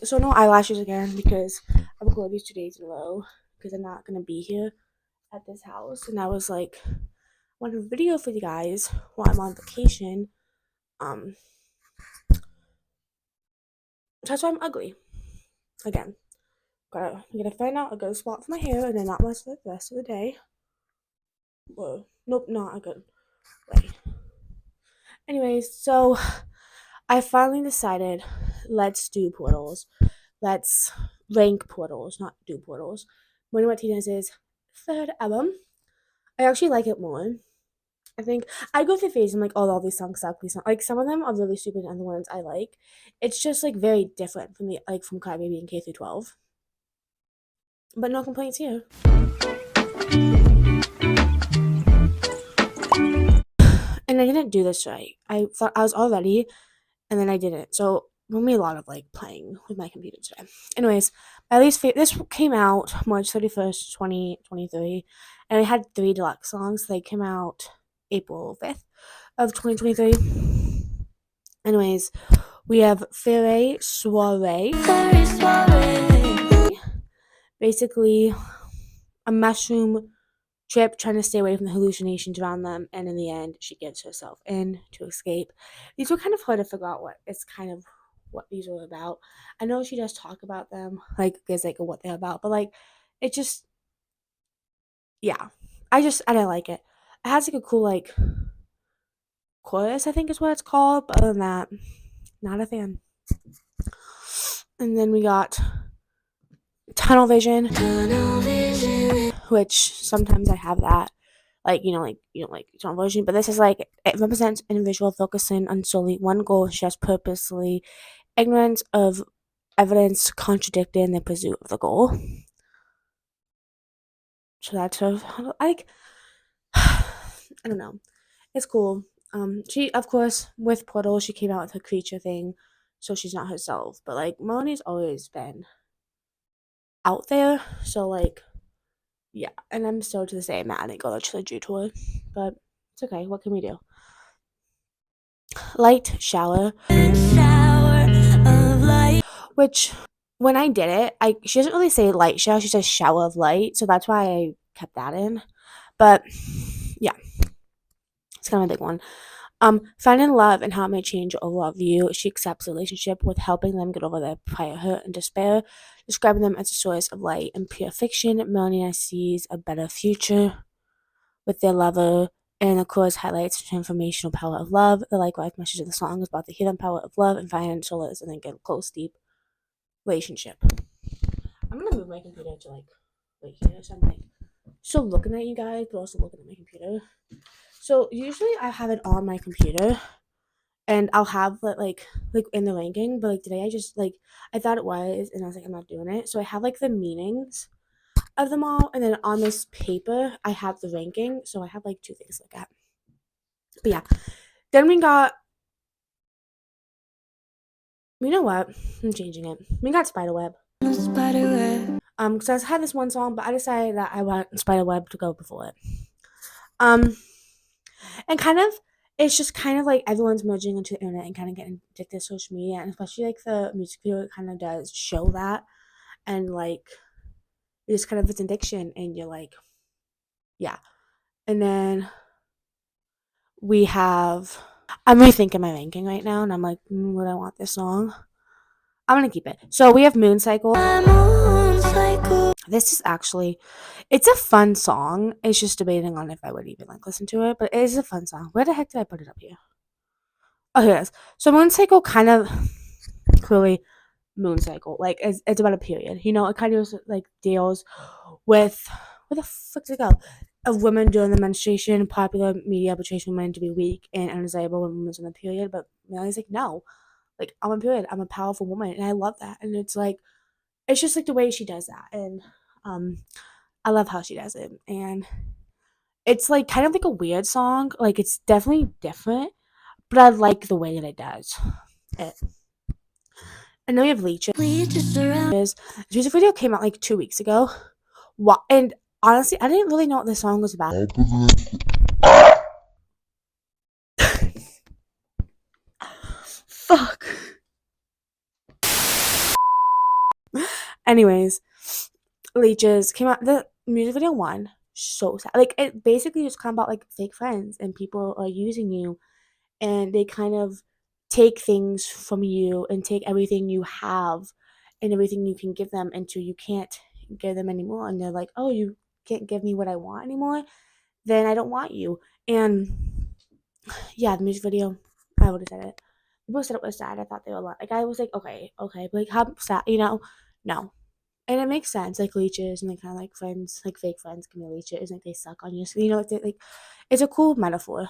So no eyelashes again because I recorded these 2 days in a row because I'm not gonna be here at this house, and I was like, I want a video for you guys while I'm on vacation. Um, so that's why I'm ugly again. I'm gonna find out a good spot for my hair and then not mess with the rest of the day. Whoa, nope, not a good way. Anyways, so I finally decided, let's do portals. Let's rank portals, not do portals. Morning Martinez is third album. I actually like it more. I think I go through phases. I'm like, oh, all these songs suck. These songs, like some of them are really stupid, and the ones I like. It's just like very different from the like from Crybaby and K through 12. But no complaints here. And I didn't do this right. I thought I was all ready, and then I didn't. So we made a lot of like playing with my computer today. Anyways, at least this came out March 31st, 2023, and I had 3 deluxe songs. They came out April 5th of 2023. Anyways, we have Faerie Soirée. Faerie Soirée. Basically, a mushroom trip trying to stay away from the hallucinations around them, and in the end, she gives herself in to escape. These were kind of hard to figure out what these were about. I know she does talk about them, like there's like what they're about, but like it just, yeah, I didn't like it. It has like a cool like chorus, I think is what it's called, but other than that, not a fan. And then we got Tunnel Vision, which sometimes I have that, like tunnel vision. But this is like it represents an individual focusing on solely one goal, just purposely ignorance of evidence contradicting the pursuit of the goal. So that's sort of like I don't know. It's cool. She of course with Portal she came out with her creature thing, so she's not herself. But like Melanie's always been out there, so like yeah. And I'm still to this day mad I didn't go to Trilogy tour, but it's okay. What can we do? Light shower, of light. Which when I did it, she doesn't really say light shower. She says shower of light, so that's why I kept that in. But yeah, it's kind of a big one. Finding love and how it may change your overall view. She accepts the relationship with helping them get over their prior hurt and despair, describing them as a source of light and pure fiction. Melanie sees a better future with their lover, and the chorus highlights the transformational power of love. The likewise message of the song is about the healing power of love and finding solace and then get a close, deep relationship. I'm gonna move my computer to like right here, so I'm like still looking at you guys, but also looking at my computer. So usually I have it on my computer, and I'll have it like in the ranking. But like today, I thought it was, and I was like, I'm not doing it. So I have like the meanings of them all, and then on this paper I have the ranking. So I have like 2 things to look at. But yeah, then we got. You know what? I'm changing it. We got Spiderweb. Spiderweb. Because I had this one song, but I decided that I want Spiderweb to go before it. And kind of, it's just kind of like everyone's merging into the internet and kind of getting addicted to social media, and especially like the music video, it kind of does show that, and like it's kind of it's an addiction, and you're like, yeah. And then we have, I'm rethinking my ranking right now, and I'm like, would I want this song? I'm gonna keep it. So we have Moon Cycle. This is actually, it's a fun song. It's just debating on if I would even like listen to it, but it is a fun song. Where the heck did I put it up here? Oh, here it is. So Moon Cycle kind of clearly Moon Cycle, like it's about a period. You know, it kind of like deals with where the fuck did it go? Of women during the menstruation. Popular media portrays women to be weak and undesirable when women's in the period, but Melly's like, no, like I'm a period. I'm a powerful woman, and I love that. And it's like, it's just like the way she does that, and I love how she does it. And it's like kind of like a weird song. Like it's definitely different, but I like the way that it does it. And then we have Leeches. This music video came out like 2 weeks ago. And honestly, I didn't really know what this song was about. Fuck. Anyways, Leeches came out. The music video one, so sad. Like, it basically just kind of about like fake friends and people are using you, and they kind of take things from you and take everything you have and everything you can give them until you can't give them anymore. And they're like, oh, you can't give me what I want anymore? Then I don't want you. And yeah, the music video, I would have said it. People said it was sad. I thought they were like, I was like, okay, okay, but like, how sad, No. And it makes sense, like leeches and like kind of like friends, like fake friends can be leeches, like they suck on you. So like it's a cool metaphor.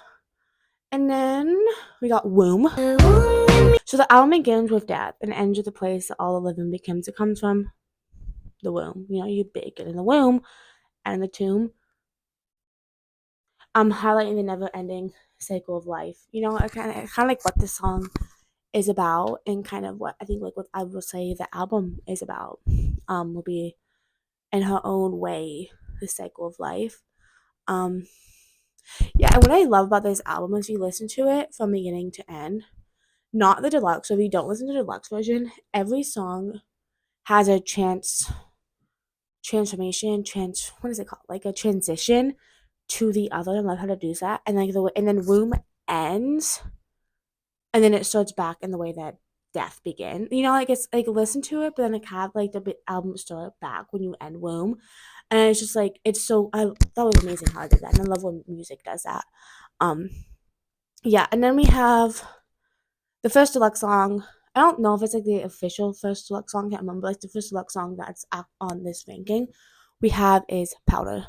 And then we got womb. So the album begins with death and ends with the place that all the living becomes. It comes from the womb. You big it in the womb and in the tomb. I'm highlighting the never-ending cycle of life. I kind of like what this song is about, and kind of what I think, like what I would say the album is about. Will be in her own way the cycle of life. Um, yeah, and what I love about this album is you listen to it from beginning to end, not the deluxe. So if you don't listen to the deluxe version, every song has a transformation, what is it called? Like a transition to the other. I love how to do that. And like and then Room ends, and then it starts back in the way that Death began. Like it's like listen to it, but then it have like the album start back when you end Womb, and it's just like it's so. That was amazing how I did that, and I love when music does that. Um, yeah, and then we have the first deluxe song. I don't know if it's like the official first deluxe song. I can't remember. Like the first deluxe song that's on this ranking we have is Powder.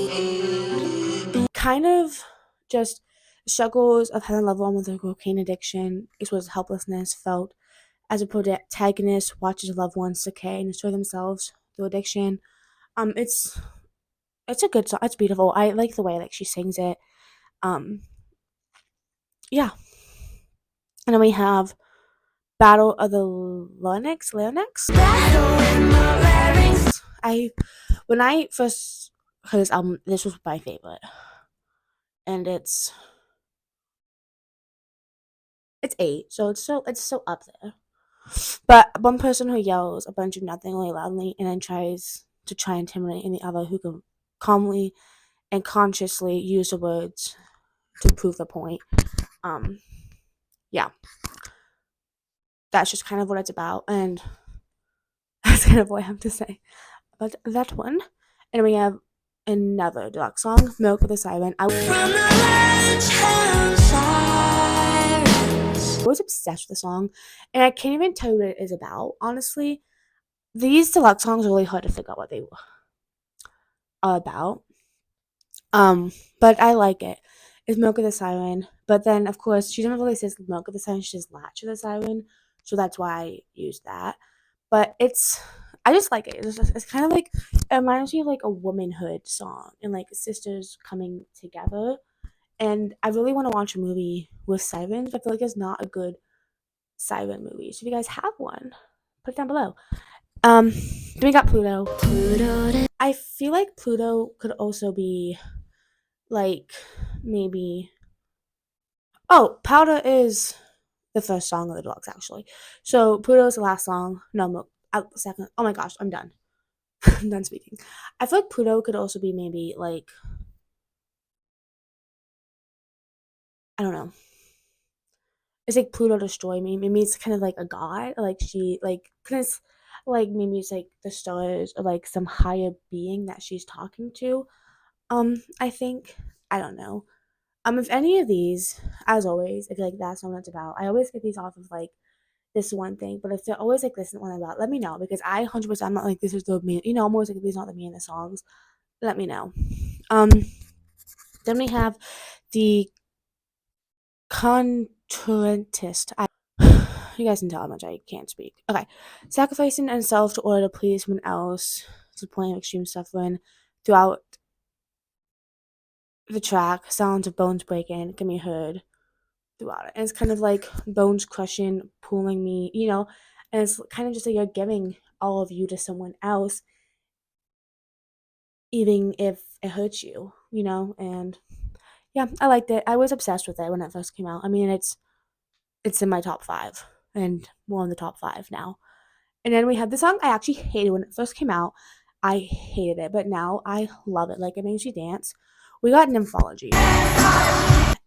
Kind of just struggles of having level one with a cocaine addiction. It was helplessness felt as a protagonist watches loved ones decay and destroy themselves through addiction. It's a good song. It's beautiful. I like the way like she sings it. Um, yeah. And then we have Battle of the Larynx. Battle in the Larynx. When I first heard this album, this was my favorite, and it's 8, so it's so up there. But one person who yells a bunch of nothing really loudly and then tries to intimidate the other who can calmly and consciously use the words to prove the point. Um, yeah, that's just kind of what it's about, and that's kind of what I have to say about that one. And we have another deluxe song, Milk with a Siren. I was obsessed with the song, and I can't even tell you what it is about, honestly. These deluxe songs are really hard to figure out what they are about. But I like it. It's Milk of the Siren. But then, of course, she doesn't really say Milk of the Siren, she says Latch of the Siren. So that's why I used that. But I just like it. It's kind of like, it reminds me of like a womanhood song and like sisters coming together. And I really want to watch a movie with sirens, but I feel like it's not a good siren movie. So if you guys have one, put it down below. Then we got Pluto. I feel like Pluto could also be like maybe. Oh, Powder is the first song of the deluxe actually. So Pluto is the last song. No, second. Oh my gosh, I'm done. I'm done speaking. I feel like Pluto could also be maybe like, I don't know. It's like Pluto destroy me. Maybe it's kind of like a god. Like she like cause like maybe it's like the stars or like some higher being that she's talking to. I think, I don't know. If any of these, as always, I feel like that's not what it's about. I always get these off of like this one thing, but if they're always like this one about, let me know, because I 100% I'm not like this is the me. I'm always like these are not the me in the songs. Let me know. Um, then we have the contrantist. You guys can tell how much I can't speak. Okay, sacrificing oneself to order to please someone else to the point of extreme suffering. Throughout the track, sounds of bones breaking can be heard throughout it. And it's kind of like bones crushing, pulling me, and it's kind of just like you're giving all of you to someone else, even if it hurts you, and yeah, I liked it. I was obsessed with it when it first came out. I mean, it's in my top 5, and more in the top 5 now. And then we had the song I actually hated when it first came out. I hated it, but now I love it. Like, it makes you dance. We got Nympholology.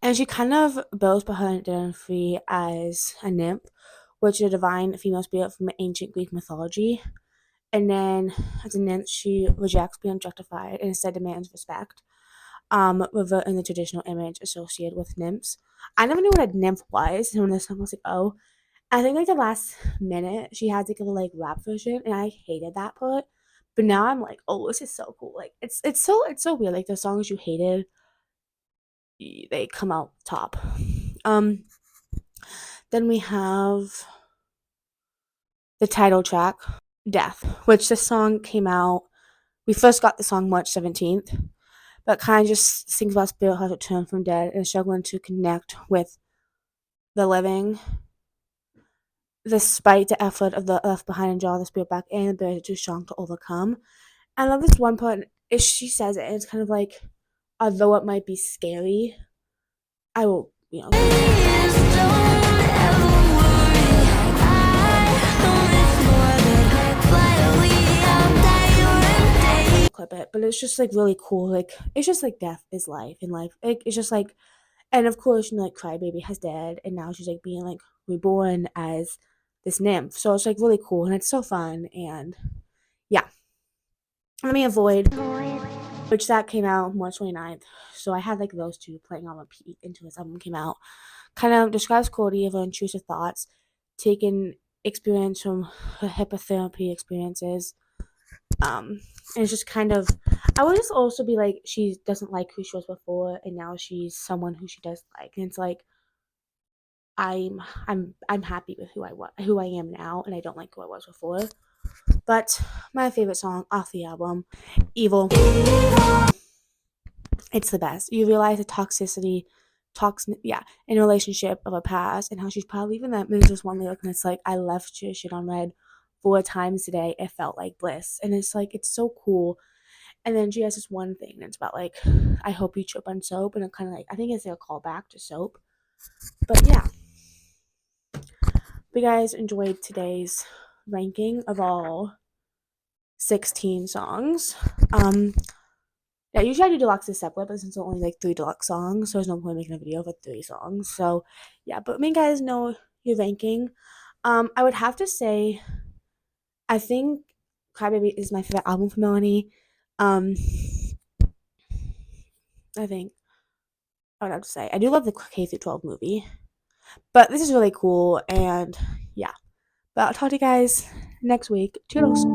And she kind of boasts about her identity as a nymph, which is a divine female spirit from ancient Greek mythology. And then, as a nymph, she rejects being objectified and instead demands respect, reverting the traditional image associated with nymphs. I never knew what a nymph was, and when this song was like, oh, I think like the last minute she had like a like rap version, and I hated that part. But now I'm like, oh, this is so cool. Like it's so weird. Like the songs you hated, they come out top. Um, then we have the title track, Death, which this song came out. We first got the song March 17th, but kind of just sings about spirit has returned from dead and struggling to connect with the living, despite the effort of the earth behind and draw the spirit back in, the birds are too strong to overcome. I love this one part. Is she says it, and it's kind of like, although it might be scary, I will, clip it, but it's just like really cool. Like it's just like death is life, and life, it's just like, and of course, like Crybaby has died, and now she's like being like reborn as this nymph. So it's like really cool, and it's so fun, and yeah. Let me avoid, which that came out March 29th. So I had like those two playing on repeat until this album came out. Kind of describes quality of her intrusive thoughts, taking experience from her hypnotherapy experiences. And it's just kind of, I would just also be like, she doesn't like who she was before, and now she's someone who she does like, and it's like, I'm happy with who I am now, and I don't like who I was before. But my favorite song off the album, Evil. It's the best. You realize the toxicity, in a relationship of a past, and how she's probably even that there's just one lyric, and it's like, I left your shit on red 4 times today. It felt like bliss, and it's like it's so cool. And then she has this one thing, and it's about like, I hope you trip on soap, and it kind of like, I think it's like a callback to soap. But yeah, if you guys enjoyed today's ranking of all 16 songs. Yeah, usually I do deluxes separate, but since it's only like 3 deluxe songs, so there's no point making a video for 3 songs. So yeah, but me guys know your ranking. I would have to say, I think Crybaby is my favorite album from Melanie. I think I would have to say I do love the K through 12 movie, but this is really cool, and yeah. But I'll talk to you guys next week. Toodles.